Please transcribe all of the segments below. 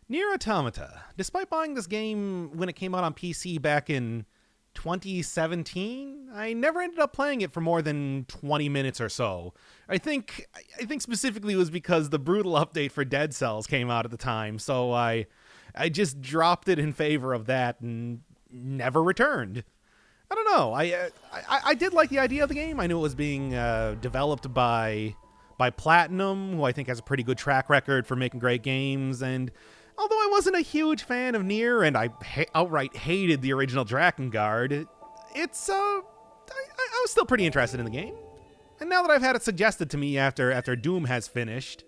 Nier Automata. Despite buying this game when it came out on PC back in 2017, I never ended up playing it for more than 20 minutes or so. I think specifically it was because the brutal update for Dead Cells came out at the time, so I just dropped it in favor of that and never returned. I don't know. I did like the idea of the game. I knew it was being developed by Platinum, who I think has a pretty good track record for making great games. And although I wasn't a huge fan of Nier, and I outright hated the original Drakengard, I was still pretty interested in the game. And now that I've had it suggested to me after Doom has finished,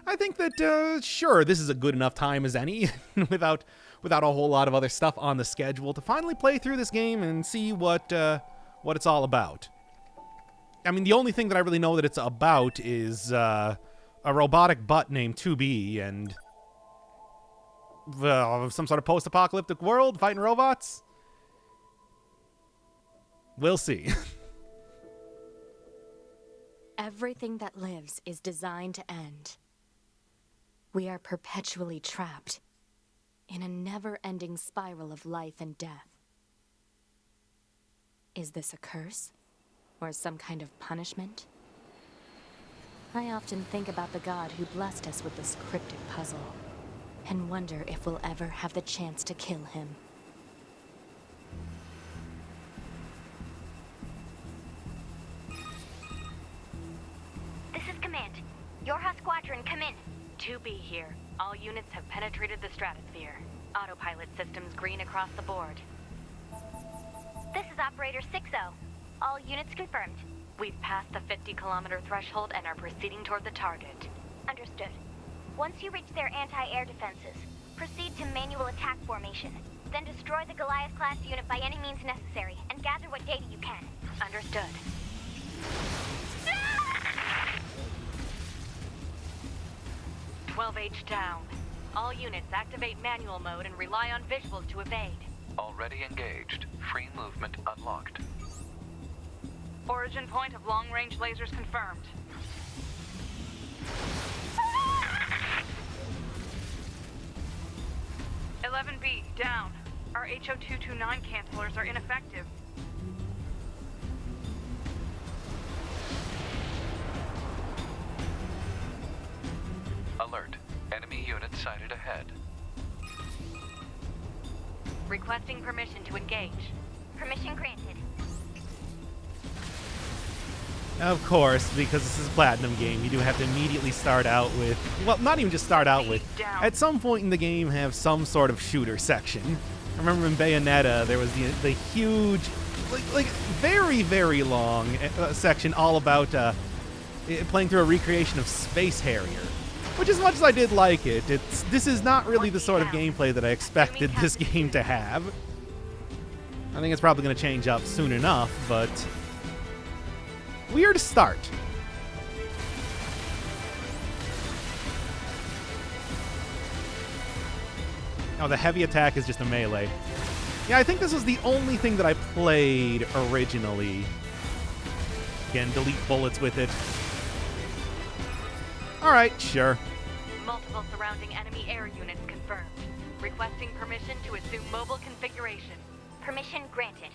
I think that sure, this is a good enough time as any, without a whole lot of other stuff on the schedule, to finally play through this game and see what it's all about. I mean, the only thing that I really know that it's about is a robotic butt named 2B and some sort of post-apocalyptic world fighting robots. We'll see. Everything that lives is designed to end. We are perpetually trapped in a never-ending spiral of life and death. Is this a curse? Or some kind of punishment? I often think about the god who blessed us with this cryptic puzzle, and wonder if we'll ever have the chance to kill him. This is Command. Yorha Squadron, come in. 2B here. All units have penetrated the stratosphere. Autopilot systems green across the board. This is Operator 6-0. All units confirmed. We've passed the 50-kilometer threshold and are proceeding toward the target. Understood. Once you reach their anti-air defenses, proceed to manual attack formation. Then destroy the Goliath-class unit by any means necessary, and gather what data you can. Understood. 12H down. All units activate manual mode and rely on visuals to evade. Already engaged. Free movement unlocked. Origin point of long-range lasers confirmed. "11B, down. Our HO229 cancelers are ineffective. Alert. Enemy unit sighted ahead. Requesting permission to engage. Permission granted. Of course, because this is a Platinum game, you do have to immediately start out with, well, not even just start out with, at some point in the game have some sort of shooter section. I remember in Bayonetta, there was the huge, like very, very long section all about playing through a recreation of Space Harrier. Which, as much as I did like it, this is not really the sort of gameplay that I expected this game to have. I think it's probably going to change up soon enough, but weird start. Oh, the heavy attack is just a melee. Yeah, I think this was the only thing that I played originally. Again, delete bullets with it. Alright, sure. Multiple surrounding enemy air units confirmed. Requesting permission to assume mobile configuration. Permission granted.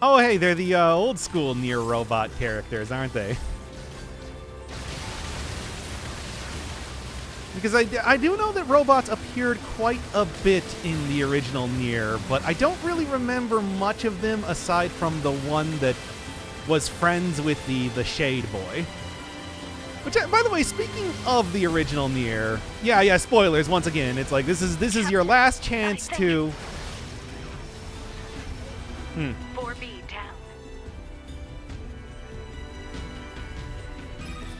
Oh, hey, they're the old school Nier robot characters, aren't they? Because I do know that robots appeared quite a bit in the original Nier, but I don't really remember much of them aside from the one that was friends with the Shade Boy. Which, by the way, speaking of the original Nier, yeah, spoilers once again. It's like this is your last chance to. 4B down.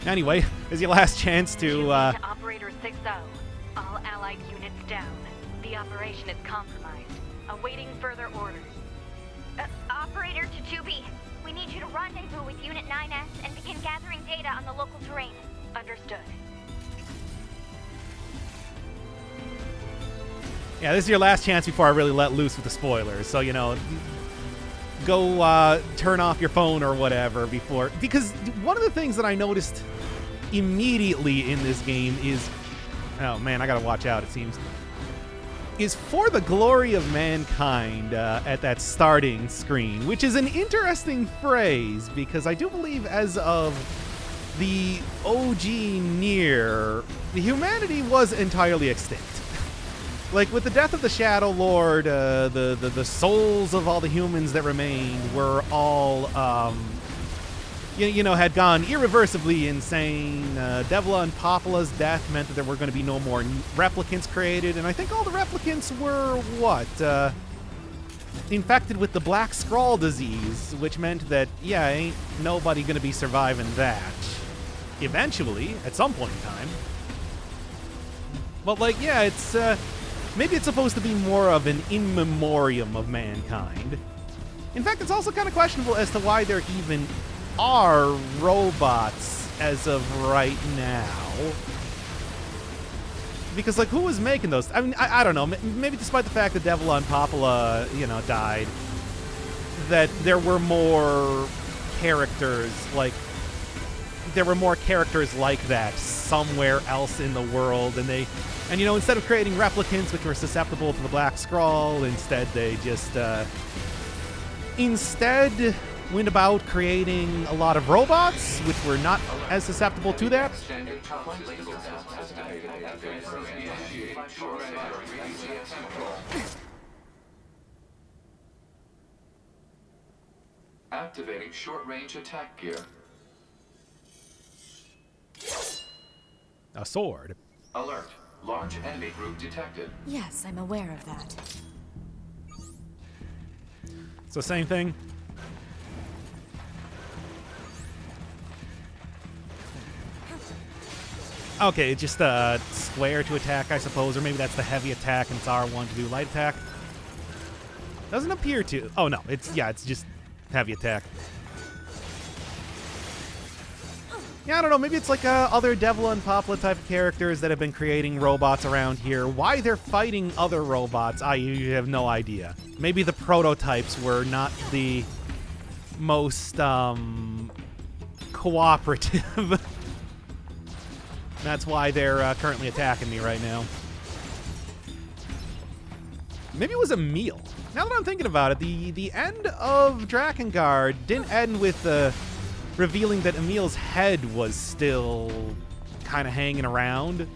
Anyway, this is your last chance to. To Operator 6-0. All allied units down. The operation is compromised. Awaiting further orders. Operator to 2B. We need you to rendezvous with Unit 9S and begin gathering data on the local terrain. Understood. Yeah, this is your last chance before I really let loose with the spoilers. So, go turn off your phone or whatever before. Because one of the things that I noticed immediately in this game is Oh man, I gotta watch out, it seems. Is for the glory of mankind at that starting screen, which is an interesting phrase because I do believe as of the OG Nier, the humanity was entirely extinct. Like, with the death of the Shadow Lord, the souls of all the humans that remained were all, had gone irreversibly insane. Devla and Popola's death meant that there were going to be no more replicants created, and I think all the replicants were, infected with the Black Scrawl disease, which meant that, ain't nobody going to be surviving that. Eventually, at some point in time. But, it's, maybe it's supposed to be more of an in memoriam of mankind. In fact, it's also kind of questionable as to why there even are robots as of right now. Because, who was making those? I mean, I don't know. Maybe despite the fact that Devla and Popola, died, that there were more characters, there were more characters like that somewhere else in the world, and instead of creating replicants which were susceptible to the Black Scrawl, instead they just, went about creating a lot of robots, which were not as susceptible to that. Activating short-range attack gear. A sword. Alert. Large enemy group detected. Yes, I'm aware of that. So same thing. Okay, it's just square to attack, I suppose, or maybe that's the heavy attack and it's R1 to do light attack. Doesn't appear to. Oh no, it's just heavy attack. Yeah, I don't know, maybe it's like other Devla and Popla type of characters that have been creating robots around here. Why they're fighting other robots, I have no idea. Maybe the prototypes were not the most cooperative. That's why they're currently attacking me right now. Maybe it was Emil. Now that I'm thinking about it, the end of Drakengard didn't end with revealing that Emil's head was still kind of hanging around.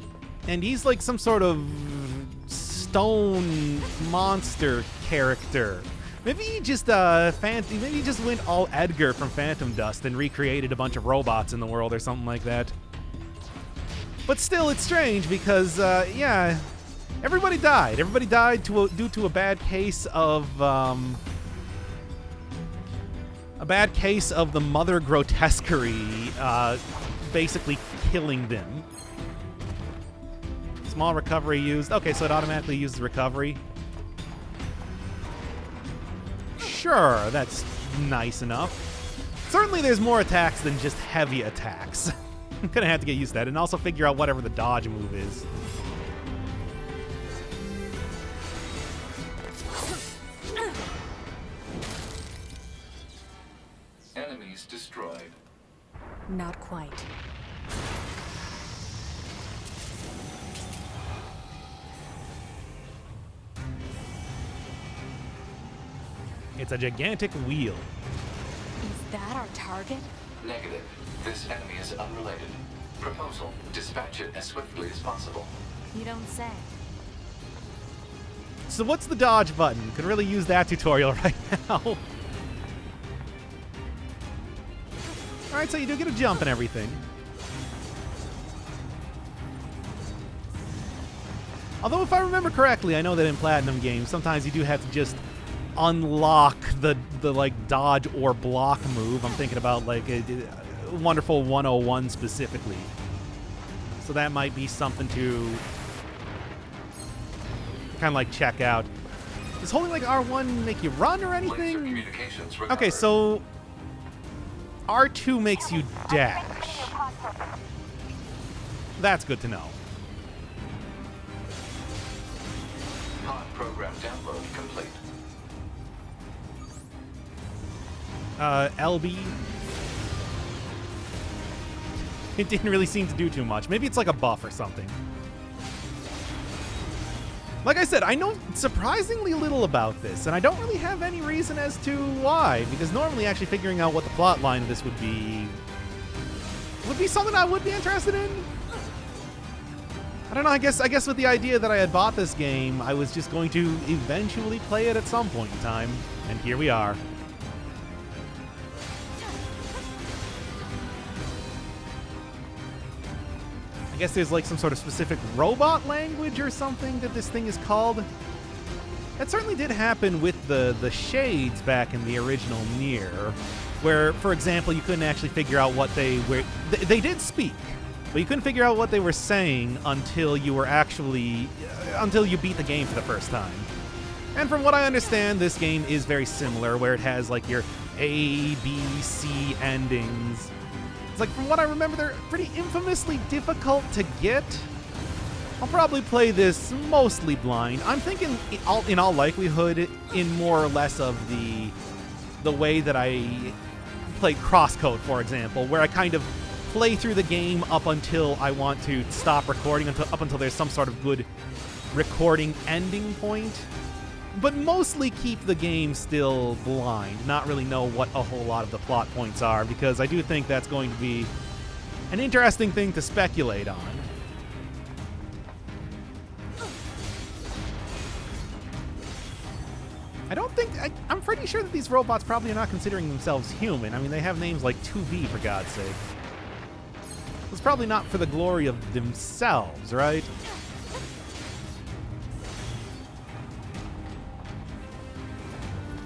And he's like some sort of stone monster character. Maybe he just maybe he just went all Edgar from Phantom Dust and recreated a bunch of robots in the world or something like that. But still, it's strange because, everybody died. Everybody died due to a bad case of the Mother Grotesquerie basically killing them. Small recovery used. Okay, so it automatically uses recovery. Sure, that's nice enough. Certainly there's more attacks than just heavy attacks. I'm gonna have to get used to that and also figure out whatever the dodge move is. Enemies destroyed. Not quite. It's a gigantic wheel. Is that our target? Negative. This enemy is unrelated. Proposal. Dispatch it as swiftly as possible. You don't say. So what's the dodge button? Could really use that tutorial right now. Alright, so you do get a jump and everything. Although if I remember correctly, I know that in PlatinumGames, sometimes you do have to just unlock the like dodge or block move. I'm thinking about like a Wonderful 101 specifically. So that might be something to kind of like check out. Does holding like R1 make you run or Laser anything? communications recovered. Okay, so R2 makes you dash. That's good to know. Pod program download complete. LB. It didn't really seem to do too much. Maybe it's like a buff or something. Like I said, I know surprisingly little about this, and I don't really have any reason as to why, because normally actually figuring out what the plot line of this would be something I would be interested in. I don't know, I guess with the idea that I had bought this game, I was just going to eventually play it at some point in time, and here we are. I guess there's like some sort of specific robot language or something that this thing is called. That certainly did happen with the shades back in the original Nier, where, for example, you couldn't actually figure out what they were. They did speak, but you couldn't figure out what they were saying until you beat the game for the first time. And from what I understand, this game is very similar, where it has like your A, B, C endings. Like, from what I remember, they're pretty infamously difficult to get. I'll probably play this mostly blind. I'm thinking, in all likelihood, in more or less of the way that I played Crosscode, for example, where I kind of play through the game up until I want to stop recording, up until there's some sort of good recording ending point. But mostly keep the game still blind, not really know what a whole lot of the plot points are, because I do think that's going to be an interesting thing to speculate on. I'm pretty sure that these robots probably are not considering themselves human. I mean, they have names like 2B, for God's sake. It's probably not for the glory of themselves, right?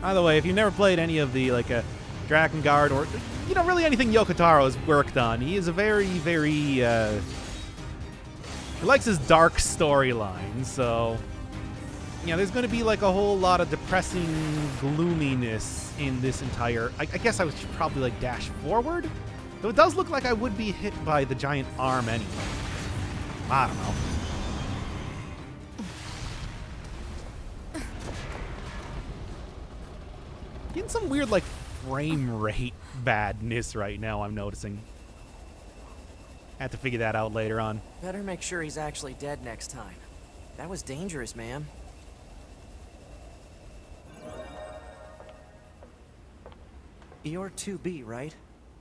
By the way, if you've never played any of the, like, Drakengard or, you know, really anything Yoko Taro's worked on, he is a very, very, he likes his dark storyline, so, you know, there's going to be, like, a whole lot of depressing gloominess in this entire, I guess I should probably, like, dash forward? Though it does look like I would be hit by the giant arm anyway. I don't know. Getting some weird, like, frame rate badness right now, I'm noticing. Have to figure that out later on. Better make sure he's actually dead next time. That was dangerous, man. You're 2B, right?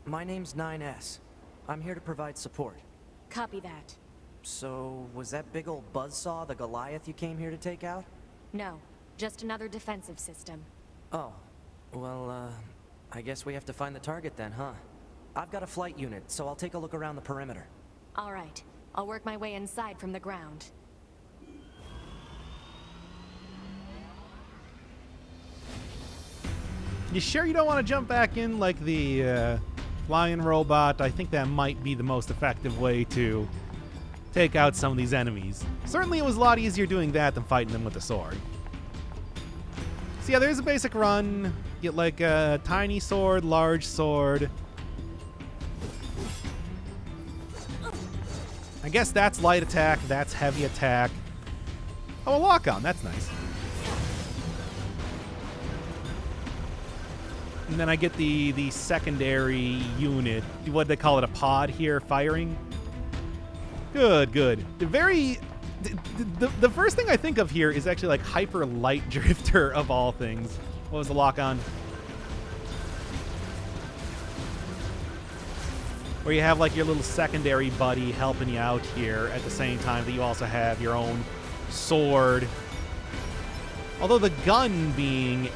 My name's 9S. I'm here to provide support. Copy that. So, was that big old buzzsaw the Goliath you came here to take out? No, just another defensive system. Oh. Well, I guess we have to find the target then, huh? I've got a flight unit, so I'll take a look around the perimeter. All right. I'll work my way inside from the ground. You sure you don't want to jump back in like the flying robot? I think that might be the most effective way to take out some of these enemies. Certainly it was a lot easier doing that than fighting them with a sword. So yeah, there's a basic run. Get like a tiny sword, large sword. I guess that's light attack, that's heavy attack. Oh, a lock-on, that's nice. And then I get the secondary unit. What they call it, a pod here, firing. Good, good. The first thing I think of here is actually like Hyper Light Drifter of all things. What was the lock-on? Where you have like your little secondary buddy helping you out here at the same time that you also have your own sword. Although the gun being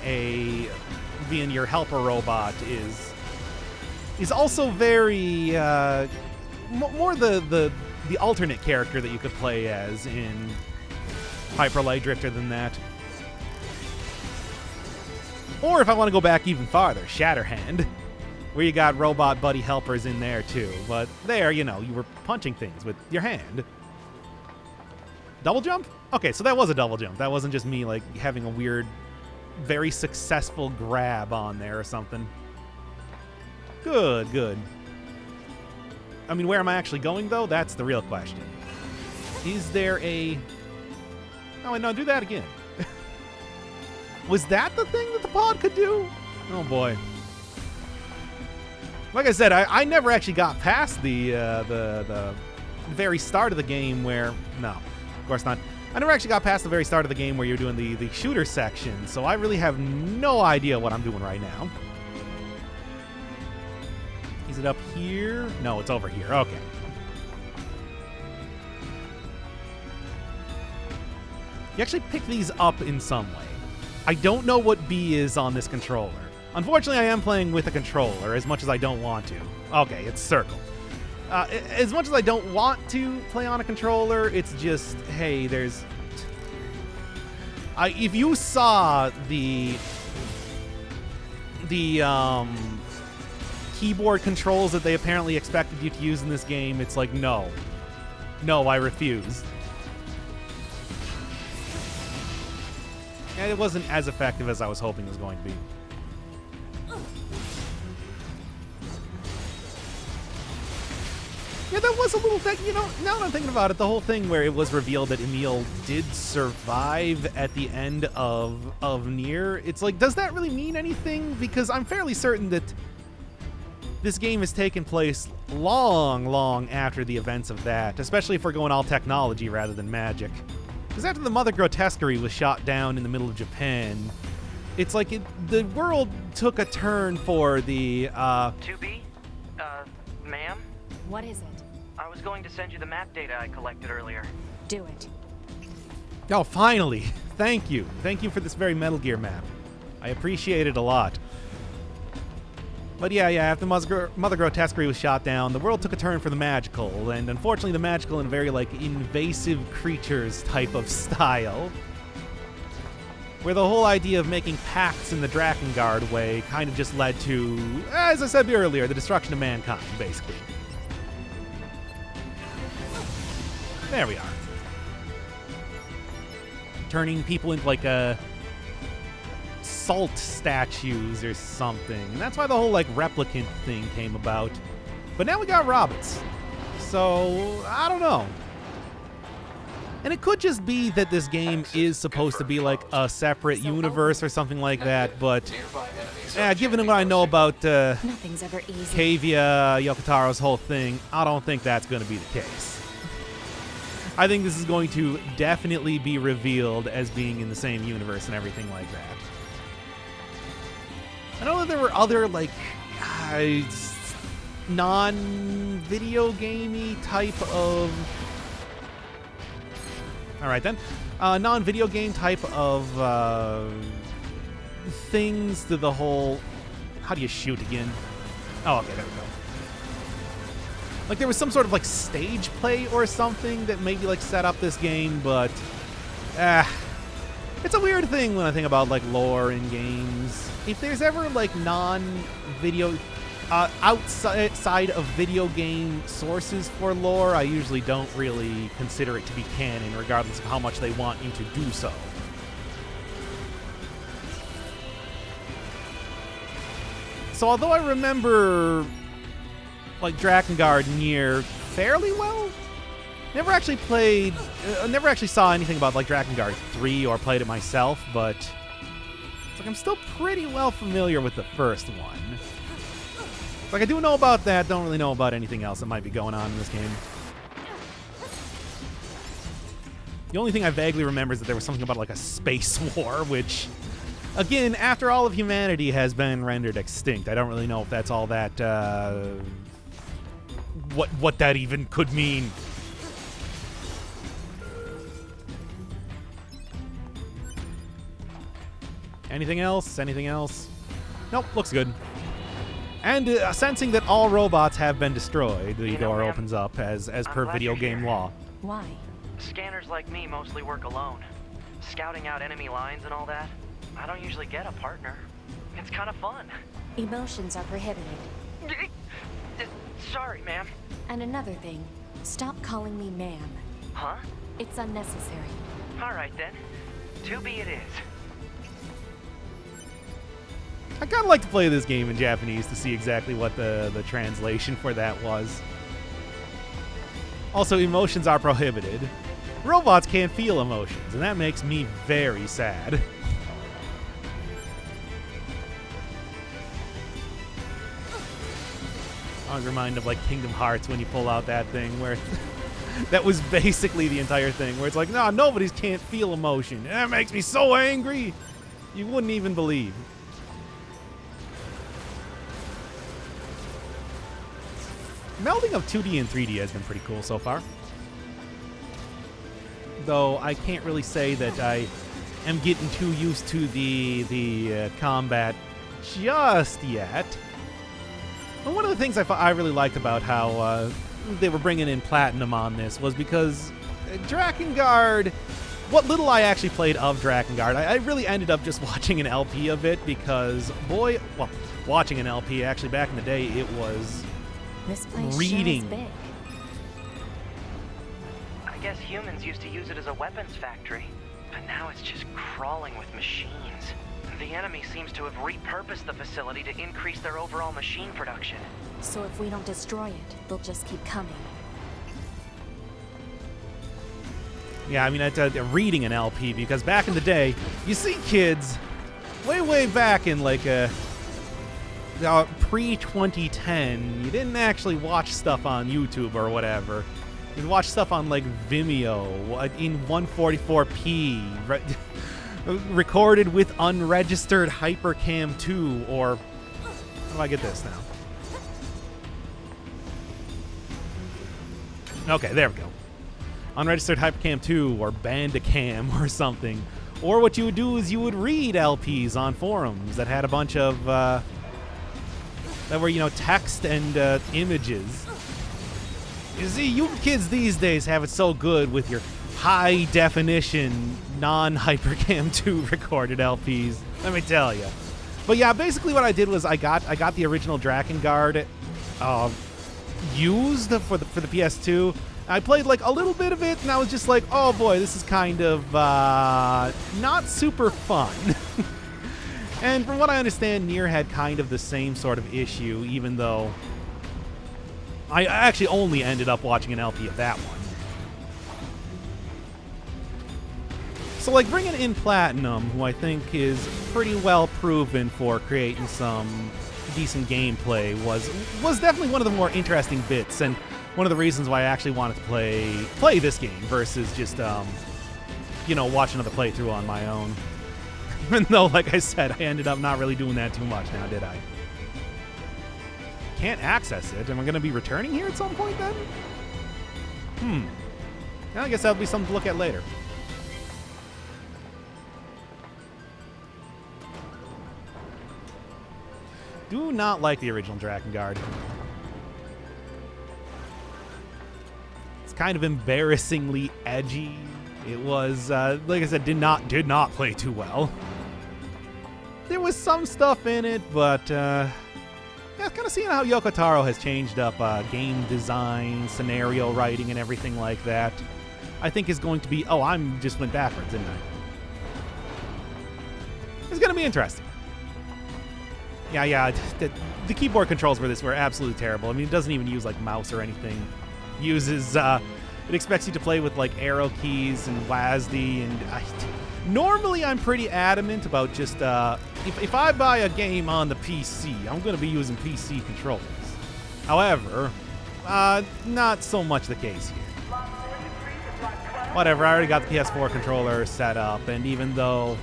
your helper robot is also very more the alternate character that you could play as in Hyper Light Drifter than that. Or if I want to go back even farther, Shatterhand, where you got robot buddy helpers in there too. But there, you know, you were punching things with your hand. Double jump? Okay, so that was a double jump. That wasn't just me like having a weird, very successful grab on there or something. Good, good. I mean, where am I actually going, though? That's the real question. Is there a... Oh, wait, no, do that again. Was that the thing that the pod could do? Oh, boy. Like I said, I never actually got past the very start of the game where... No. Of course not. I never actually got past the very start of the game where you're doing the shooter section, so I really have no idea what I'm doing right now. Is it up here? No, it's over here. Okay. You actually pick these up in some way. I don't know what B is on this controller. Unfortunately, I am playing with a controller as much as I don't want to. Okay, it's circle. As much as I don't want to play on a controller, it's just, hey, there's... if you saw the keyboard controls that they apparently expected you to use in this game, it's like, no. No, I refuse. And it wasn't as effective as I was hoping it was going to be. Yeah, that was a little thing, you know, now that I'm thinking about it, the whole thing where it was revealed that Emil did survive at the end of Nier, it's like, does that really mean anything? Because I'm fairly certain that this game has taken place long, long after the events of that, especially if we're going all technology rather than magic. Because after the Mother Grotesquerie was shot down in the middle of Japan, it's like the world took a turn for the, 2B? Ma'am? What is it? I was going to send you the map data I collected earlier. Do it. Oh, finally. Thank you. Thank you for this very Metal Gear map. I appreciate it a lot. But yeah, after Mother Grotesquerie was shot down, the world took a turn for the magical, and unfortunately the magical in a very, like, invasive creatures type of style, where the whole idea of making pacts in the Drakengard way kind of just led to, as I said earlier, the destruction of mankind, basically. There we are. Turning people into, like, salt statues or something. And that's why the whole, like, replicant thing came about. But now we got robots. So, I don't know. And it could just be that this game is supposed to be, like, a separate universe or something like that, but... yeah, given what I know about Nothing's ever easy. Kavia, Yokotaro's whole thing, I don't think that's going to be the case. I think this is going to definitely be revealed as being in the same universe and everything like that. I know that there were other, like, non-video gamey type of... Alright then. Non-video game type of things to the whole... How do you shoot again? Oh, okay, there we go. Like, there was some sort of, like, stage play or something that maybe, like, set up this game, but... it's a weird thing when I think about, like, lore in games. If there's ever, like, non-video... outside of video game sources for lore, I usually don't really consider it to be canon, regardless of how much they want you to do so. So although I remember, like, Drakengard Nier fairly well, never actually saw anything about, like, Drakengard 3 or played it myself, but it's like I'm still pretty well familiar with the first one. Like, I do know about that, don't really know about anything else that might be going on in this game. The only thing I vaguely remember is that there was something about, like, a space war, which, again, after all of humanity has been rendered extinct, I don't really know if that's all that, what that even could mean. Anything else? Anything else? Nope, looks good. And sensing that all robots have been destroyed, the door opens up as per video game law. Why? Scanners like me mostly work alone. Scouting out enemy lines and all that. I don't usually get a partner. It's kind of fun. Emotions are prohibited. Sorry, ma'am. And another thing, stop calling me ma'am. Huh? It's unnecessary. All right, then. 2B it is. I kind of like to play this game in Japanese to see exactly what the translation for that was. Also, emotions are prohibited. Robots can't feel emotions, and that makes me very sad. I was reminded of, like, Kingdom Hearts when you pull out that thing where That was basically the entire thing, where it's like, no, nobody can't feel emotion. And that makes me so angry. You wouldn't even believe. Melding of 2D and 3D has been pretty cool so far. Though I can't really say that I am getting too used to the combat just yet. But one of the things I really liked about how they were bringing in Platinum on this was because Drakengard, what little I actually played of Drakengard, I really ended up just watching an LP of it because, boy, well, watching an LP, actually back in the day, it was This place reading. sure is big. I guess humans used to use it as a weapons factory, but now it's just crawling with machines. The enemy seems to have repurposed the facility to increase their overall machine production. So if we don't destroy it, they'll just keep coming. Yeah, I mean, reading an LP, because back in the day, you see kids way back in like pre-2010, you didn't actually watch stuff on YouTube or whatever. You'd watch stuff on like Vimeo in 144p, recorded with unregistered Hypercam 2, or how do I get this now? Okay, there we go. Unregistered Hypercam 2 or Bandicam or something. Or what you would do is you would read LPs on forums that had a bunch of that were, you know, text and images. You see, you kids these days have it so good with your high definition non-Hypercam 2 recorded LPs, let me tell you. But yeah, basically what I did was I got the original Drakengard used for the PS2. I played like a little bit of it, and I was just like, oh boy, this is kind of not super fun. And from what I understand, Nier had kind of the same sort of issue, even though I actually only ended up watching an LP of that one. So like bringing in Platinum, who I think is pretty well proven for creating some decent gameplay, was definitely one of the more interesting bits, and one of the reasons why I actually wanted to play this game versus just watch another playthrough on my own. Even though, like I said, I ended up not really doing that too much now, did I? Can't access it. Am I going to be returning here at some point then? I guess that'll be something to look at later. Do not like the original Drakengard. It's kind of embarrassingly edgy. It was, like I said, did not play too well. There was some stuff in it, but yeah, kind of seeing how Yoko Taro has changed up game design, scenario writing, and everything like that, I think is going to be. Oh, I just went backwards, didn't I? It's going to be interesting. Yeah. The keyboard controls for this were absolutely terrible. I mean, it doesn't even use like mouse or anything. It uses it expects you to play with like arrow keys and WASD, and normally I'm pretty adamant about just if I buy a game on the PC, I'm going to be using PC controllers. However, not so much the case here. Whatever, I already got the PS4 controller set up, and even though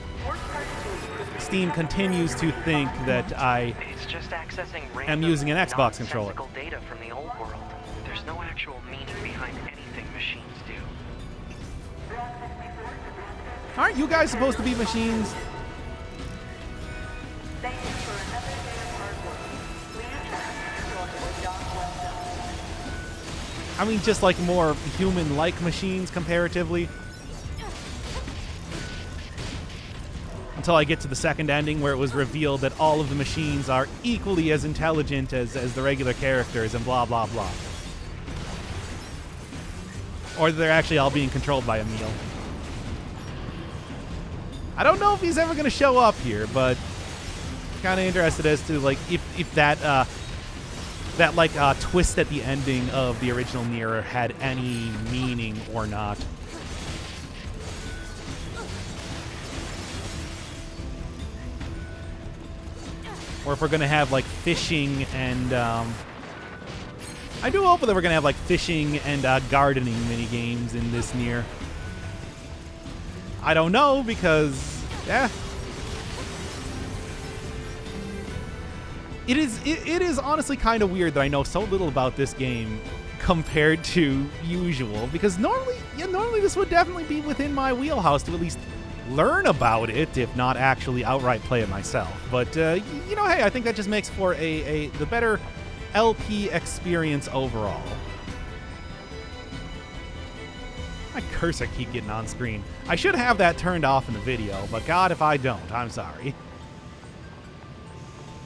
Steam continues to think that I am using an Xbox controller. Data from the old world. There's no actual meaning behind anything machines do. Aren't you guys supposed to be machines? I mean, just like more human-like machines comparatively. Until I get to the second ending where it was revealed that all of the machines are equally as intelligent as the regular characters and blah, blah, blah. Or they're actually all being controlled by Emil. I don't know if he's ever going to show up here, but kind of interested as to like if that twist at the ending of the original Nier had any meaning or not. Or if we're going to have like fishing and I do hope that we're going to have, like, fishing and gardening mini-games in this Nier. I don't know, because, yeah. It is honestly kind of weird that I know so little about this game compared to usual, because normally this would definitely be within my wheelhouse to at least learn about it, if not actually outright play it myself. But, you know, hey, I think that just makes for the better LP experience overall. My cursor keep getting on screen. I should have that turned off in the video, but God, if I don't, I'm sorry.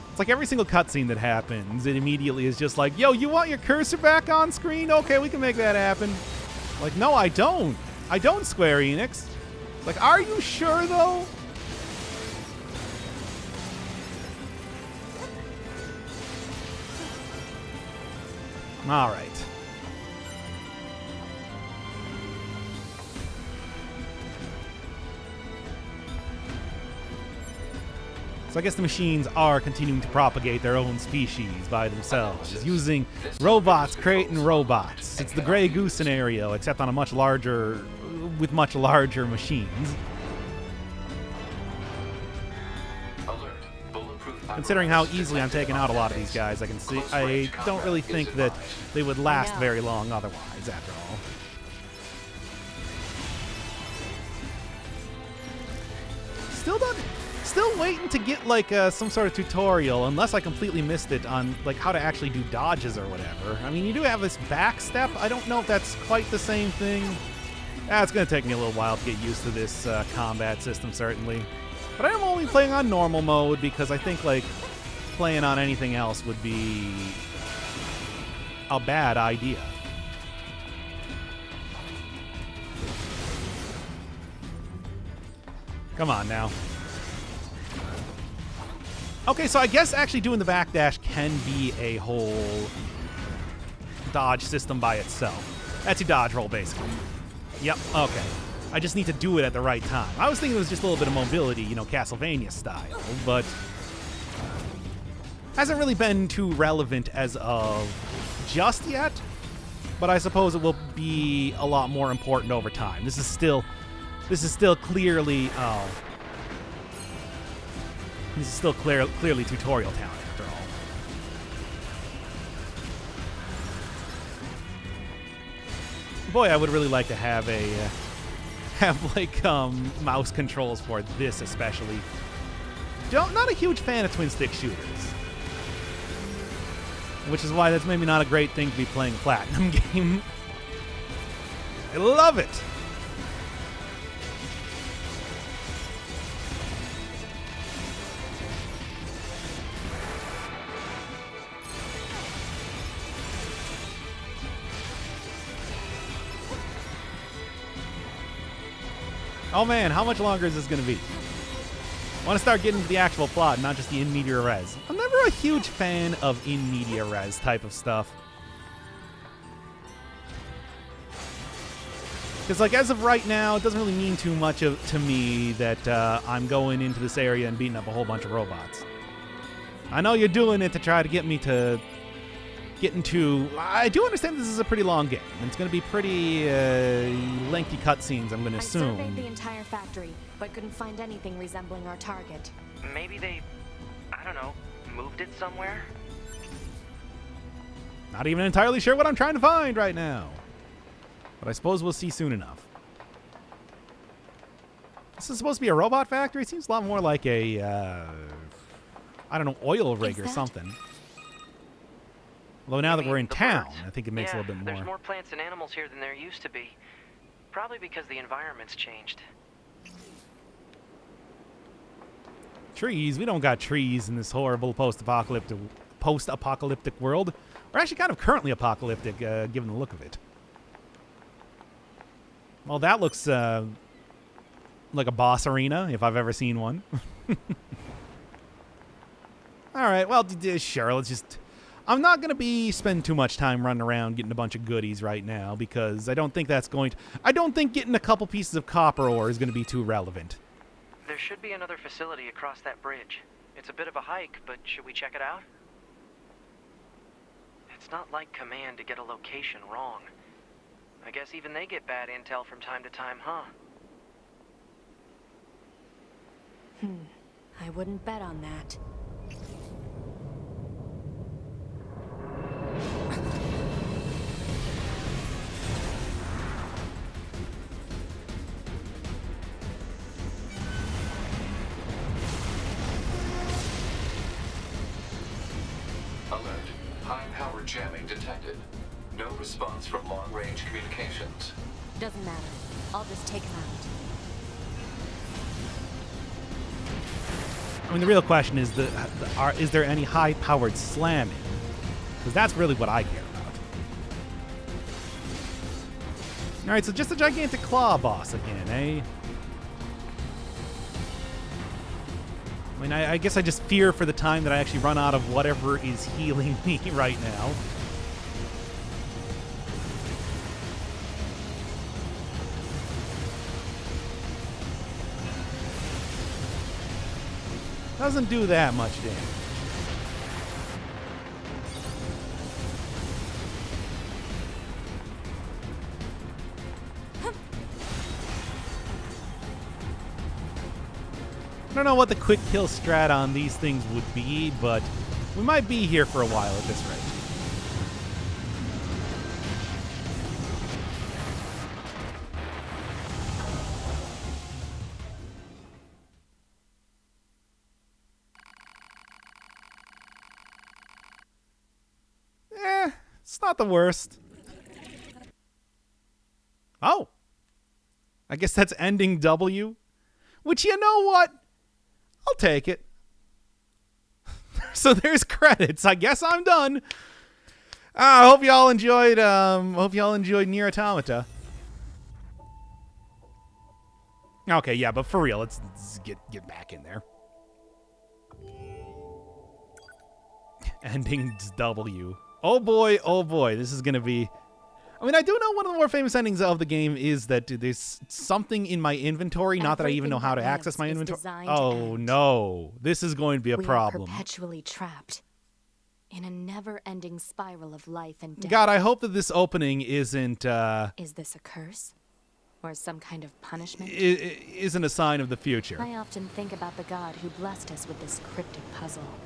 It's like every single cutscene that happens, it immediately is just like, yo, you want your cursor back on screen? Okay, we can make that happen. Like, no, I don't. I don't, Square Enix. It's like, are you sure, though? All right. So I guess the machines are continuing to propagate their own species by themselves, using robots creating robots. It's the Grey Goose scenario, except on a much larger, with much larger machines. Considering how easily I'm taking out a lot of these guys, I can see I don't really think that they would last very long otherwise, after all. Still waiting to get like some sort of tutorial, unless I completely missed it, on like how to actually do dodges or whatever. I mean, you do have this back step. I don't know if that's quite the same thing. It's going to take me a little while to get used to this combat system, certainly. But I am only playing on normal mode because I think like playing on anything else would be a bad idea. Come on now. Okay, so I guess actually doing the backdash can be a whole dodge system by itself. That's your dodge roll, basically. Yep, okay. I just need to do it at the right time. I was thinking it was just a little bit of mobility, you know, Castlevania style, but hasn't really been too relevant as of just yet, but I suppose it will be a lot more important over time. This is still clearly, this is still clearly tutorial talent, after all. Boy, I would really like to have mouse controls for this, especially. Not a huge fan of twin stick shooters, which is why that's maybe not a great thing to be playing a Platinum game. I love it. Oh man, how much longer is this going to be? I want to start getting into the actual plot, not just the in media res. I'm never a huge fan of in media res type of stuff. Because, like, as of right now, it doesn't really mean too much to me that I'm going into this area and beating up a whole bunch of robots. I know you're doing it to try to get me to get into... I do understand this is a pretty long game. It's going to be pretty lengthy cutscenes, I'm going to assume. I surveyed the entire factory, but couldn't find anything resembling our target. Maybe they, I don't know, moved it somewhere? Not even entirely sure what I'm trying to find right now. But I suppose we'll see soon enough. This is supposed to be a robot factory? It seems a lot more like a, I don't know, oil rig or something. Although now that we're in town, I think it makes a little bit more. There's more plants and animals here than there used to be. Probably because the environment's changed. Trees? We don't got trees in this horrible post-apocalyptic world. We're actually kind of currently apocalyptic, given the look of it. Well, that looks like a boss arena, if I've ever seen one. All right, well, sure, let's just... I'm not going to be spending too much time running around getting a bunch of goodies right now, because I don't think that's going to... I don't think getting a couple pieces of copper ore is going to be too relevant. There should be another facility across that bridge. It's a bit of a hike, but should we check it out? It's not like Command to get a location wrong. I guess even they get bad intel from time to time, huh? I wouldn't bet on that. Alert. High-power jamming detected. No response from long-range communications. Doesn't matter. I'll just take him out. I mean, the real question is is there any high-powered slamming? Because that's really what I care about. All right, so just a gigantic claw boss again, eh? I mean, I guess I just fear for the time that I actually run out of whatever is healing me right now. Doesn't do that much damage. I don't know what the quick kill strat on these things would be, but we might be here for a while at this rate. It's not the worst. Oh. I guess that's ending W. Which, you know what? I'll take it. So there's credits. I guess I'm done. I hope y'all enjoyed Nier Automata. Okay, yeah, but for real, let's get back in there. Ending W. Oh boy, this is gonna be... I mean, I do know one of the more famous endings of the game is that there's something in my inventory, not that I even know how to access my inventory. Oh no, this is going to be a problem. We are perpetually trapped in a never-ending spiral of life and death. God, I hope that this opening isn't... Is this a curse? Or some kind of punishment? Isn't a sign of the future. I often think about the god who blessed us with this cryptic puzzle